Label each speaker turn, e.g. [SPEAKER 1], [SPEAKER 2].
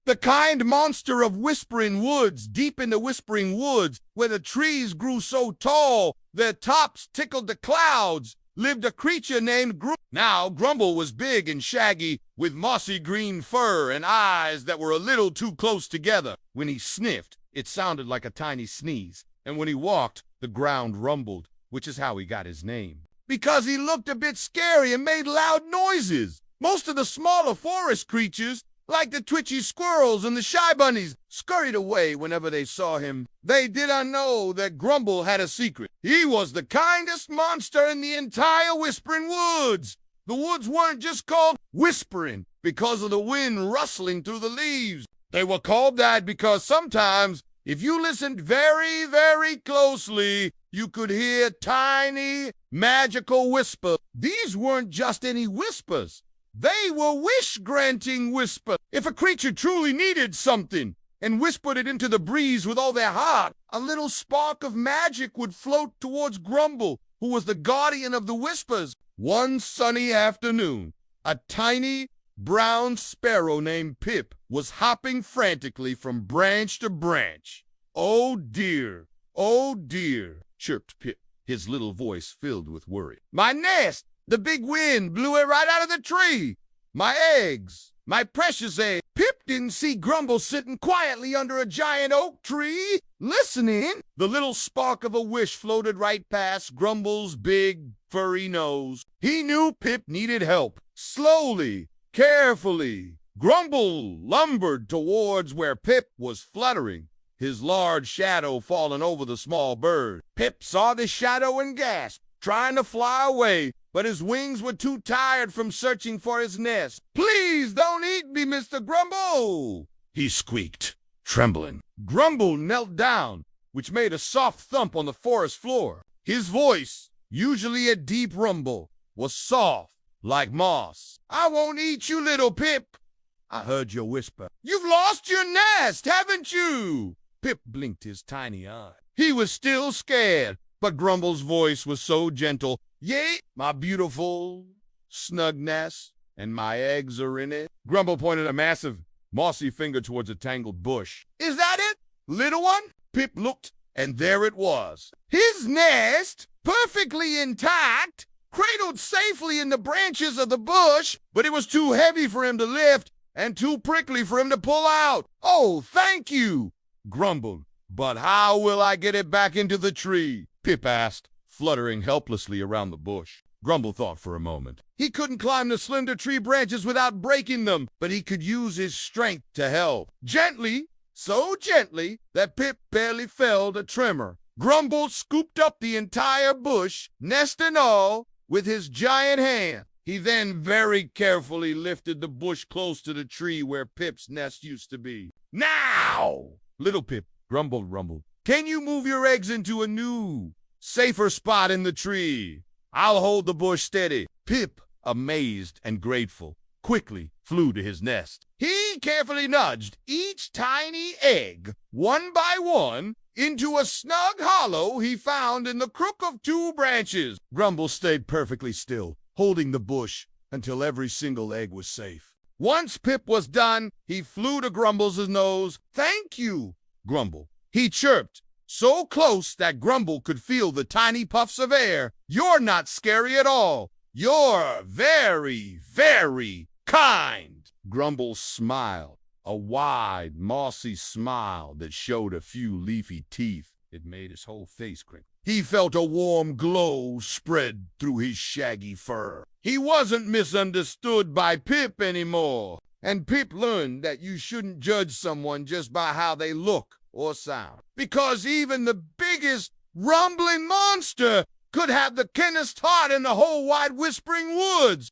[SPEAKER 1] The kind monster of whispering woods, deep in the whispering woods, where the trees grew so tall their tops tickled the clouds, lived a creature named Grumble. Now, Grumble was big and shaggy, with mossy green fur and eyes that were a little too close together. When he sniffed, it sounded like a tiny sneeze, and when he walked, the ground rumbled, which is how he got his name. Because he looked a bit scary and made loud noises. Most of the smaller forest creatures, like the twitchy squirrels and the shy bunnies, scurried away whenever they saw him. They did not know that Grumble had a secret. He was the kindest monster in the entire Whispering Woods. The woods weren't just called Whispering because of the wind rustling through the leaves. They were called that because sometimes, if you listened very, very closely, you could hear tiny, magical whispers. These weren't just any whispers. They were wish-granting whispers. If a creature truly needed something and whispered it into the breeze with all their heart, a little spark of magic would float towards Grumble, who was the guardian of the whispers. One sunny afternoon, a tiny, brown sparrow named Pip was hopping frantically from branch to branch. "Oh dear, chirped Pip, his little voice filled with worry. "My nest! The big wind blew it right out of the tree. My eggs! My precious eggs!" Pip didn't see Grumble sitting quietly under a giant oak tree, listening. The little spark of a wish floated right past Grumble's big, furry nose. He knew Pip needed help. Slowly, carefully, Grumble lumbered towards where Pip was fluttering, his large shadow falling over the small bird. Pip saw the shadow and gasped, trying to fly away, but his wings were too tired from searching for his nest. "Please don't eat me, Mr. Grumble," he squeaked, trembling. Grumble knelt down, which made a soft thump on the forest floor. His voice, usually a deep rumble, was soft like moss. "I won't eat you, little Pip. I heard your whisper. You've lost your nest, haven't you?" Pip blinked his tiny eye. He was still scared, but Grumble's voice was so gentle. "Yea, my beautiful, snug nest, and my eggs are in it." Grumble pointed a massive, mossy finger towards a tangled bush. "Is that it, little one?" Pip looked, and there it was. His nest, perfectly intact, cradled safely in the branches of the bush, but it was too heavy for him to lift and too prickly for him to pull out. "Oh, thank you," Grumbled. "But how will I get it back into the tree?" Pip asked, fluttering helplessly around the bush. Grumble thought for a moment. He couldn't climb the slender tree branches without breaking them, but he could use his strength to help. Gently, so gently that Pip barely felt a tremor, Grumble scooped up the entire bush, nest and all, with his giant hand. He then very carefully lifted the bush close to the tree where Pip's nest used to be. "Now, little Pip," Grumble rumbled, "can you move your eggs into a new, safer spot in the tree? I'll hold the bush steady." Pip, amazed and grateful, quickly flew to his nest. He carefully nudged each tiny egg, one by one, into a snug hollow he found in the crook of two branches. Grumble stayed perfectly still, holding the bush until every single egg was safe. Once Pip was done, he flew to Grumble's nose. "Thank you, Grumble," he chirped, so close that Grumble could feel the tiny puffs of air. "You're not scary at all. You're very, very kind." Grumble smiled, a wide, mossy smile that showed a few leafy teeth. It made his whole face crinkle. He felt a warm glow spread through his shaggy fur. He wasn't misunderstood by Pip anymore, and Pip learned that you shouldn't judge someone just by how they look or sound, because even the biggest rumbling monster could have the kindest heart in the whole wide Whispering Woods.